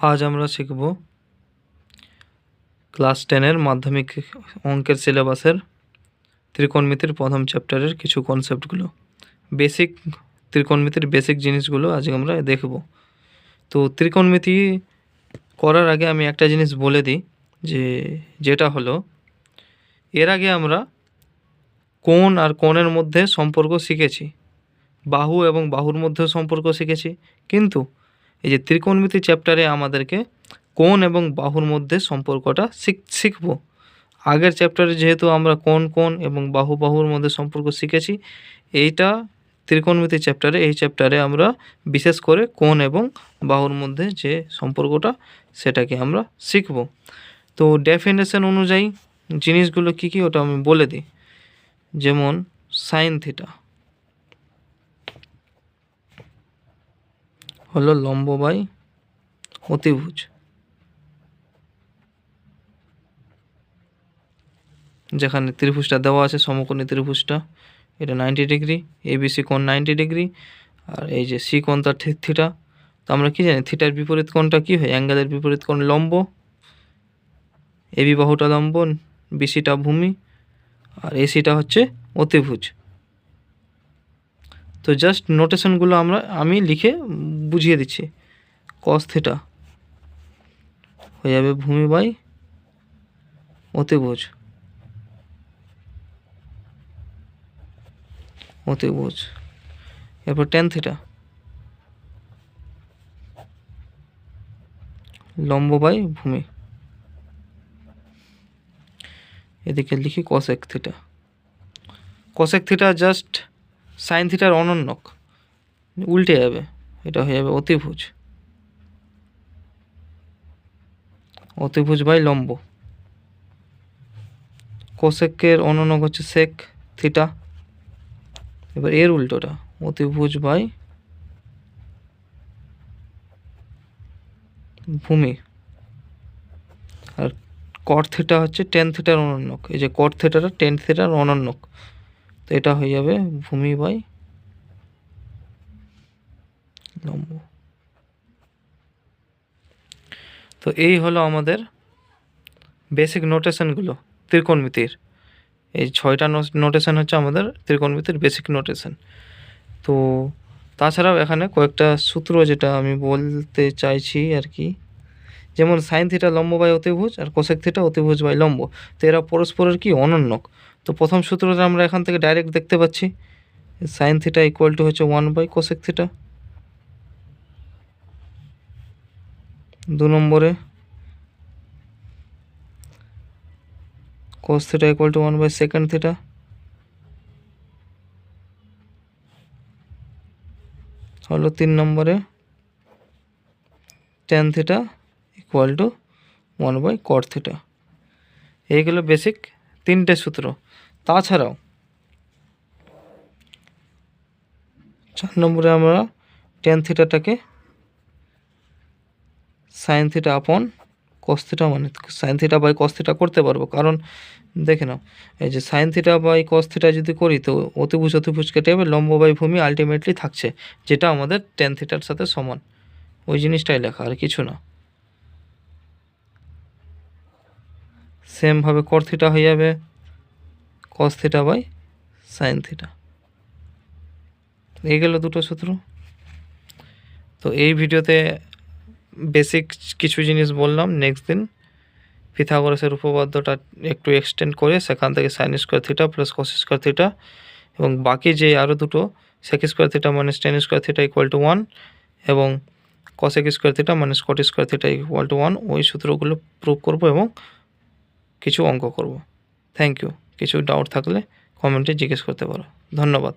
আজ আমরা শিখব ক্লাস 10-এর মাধ্যমিক অঙ্কের সিলেবাসের ত্রিকোণমিতির প্রথম চ্যাপ্টারের কিছু কনসেপ্টগুলো। ত্রিকোণমিতির বেসিক জিনিসগুলো আজকে আমরা দেখব। তো ত্রিকোণমিতি করার আগে আমি একটা জিনিস বলে দিই, যেটা হলো এর আগে আমরা কোণ আর কোণের মধ্যে সম্পর্ক শিখেছি, বাহু এবং বাহুর মধ্যেও সম্পর্ক শিখেছি, কিন্তু এই যে ত্রিকোণমিতি চ্যাপ্টারে আমাদেরকে কোণ এবং বাহুর মধ্যে সম্পর্কটা শিখব। আগের চ্যাপ্টারে যেহেতু আমরা কোণ এবং বাহুর মধ্যে সম্পর্ক শিখেছি, এইটা ত্রিকোণমিতি চ্যাপ্টারে, এই চ্যাপ্টারে আমরা বিশেষ করে কোণ এবং বাহুর মধ্যে যে সম্পর্কটা সেটাকে আমরা শিখব। তো ডেফিনেশন অনুযায়ী জিনিসগুলো কী কী ওটা আমি বলে দিই। যেমন সাইন থিটা হলো লম্ব বাই অতিভুজ। যেখানে ত্রিভুজটা দেওয়া আছে, সমকোণী ত্রিভুজটা, এটা 90 ডিগ্রি, এবিসি কোণ 90 ডিগ্রি, আর এই যে সি কোণ তার থিটা। তো আমরা কি জানি থিটার বিপরীত কোণটা কী হয়? অ্যাঙ্গেলের বিপরীত কোণ লম্ব। এবি বাহুটা লম্ব, বিসিটা ভূমি, আর এসিটা হচ্ছে অতিভুজ। তো জাস্ট নোটেশনগুলো আমি লিখে বুঝিয়ে দিচ্ছি। কস থিটা হয়ে যাবে ভূমি বাই অতিভুজ। এরপর ট্যান থিটা লম্ব বাই ভূমি। এদিকে লিখি cosec theta. Cosec theta just sine থিটার অনন্যক, উল্টে যাবে, এটা হয়ে যাবে অতিভুজ বাই লম্ব। কোসেকের অনন্যক হচ্ছে সেক থিটা। এবার এর উল্টোটা অতিভুজ বাই ভূমি। আর কট থিটা হচ্ছে টেন থিটার অনন্যক। এই যে কট থিটাটা টেন থিটার অনন্যক, তো এটা হয়ে যাবে ভূমি বাই লম্ব। তো এই হলো আমাদের বেসিক নোটেশনগুলো ত্রিকোণমিতির। এই 6টা নোটেশন হচ্ছে আমাদের ত্রিকোণমিতির বেসিক নোটেশন। তো তাছাড়াও এখানে কয়েকটা সূত্র যেটা আমি বলতে চাইছি আর কি, যেমন সাইন থিটা লম্ব বাই অতিভুজ আর কোসেক থিটা অতিভুজ বাই লম্ব। তো এরা পরস্পরের কি অনন্যক। তো প্রথম সূত্রটা আমরা এখান থেকে ডাইরেক্ট দেখতে পাচ্ছি, সাইন থিটা ইকুয়াল টু হচ্ছে 1 বাই কোসেক থিটা। 2 নম্বরে cos theta equal to 1 by second theta. হলো 3 নম্বরে tan theta equal to 1 by cot theta. এইগুলো বেসিক 3টে সূত্র। তাছাড়াও 4 নম্বরে আমরা tan থিটাটাকে sine theta upon cos theta, মানে sine theta by cos theta করতে পারবো। কারণ দেখে নাও, এই যে sine theta by cos theta যদি করি তো অতিভুজ কেটে যাবে, লম্ব বাই ভূমি আলটিমেটলি থাকছে, যেটা আমাদের ট্যান থিটার সাথে সমান। ওই জিনিসটাই লেখা, আর কিছু না। সেমভাবে কট থিটা হয়ে যাবে cos theta by sine theta. এই গেল দুটো সূত্র। তো এই ভিডিওতে বেসিক কিছু জিনিস বললাম। নেক্সট দিন পিথাগোরাসের উপপাদ্যটা একটু এক্সটেন্ড করে সেখান থেকে sine square theta plus cos square theta, এবং বাকি যে আরও দুটো sec square theta minus tan square theta equal to 1 এবং cosec square theta minus cot square theta equal to 1, ওই সূত্রগুলো প্রুভ করব এবং কিছু অঙ্ক করব। Thank you. কিছু ডাউট থাকলে কমেন্টে জিজ্ঞেস করতে পারো। ধন্যবাদ।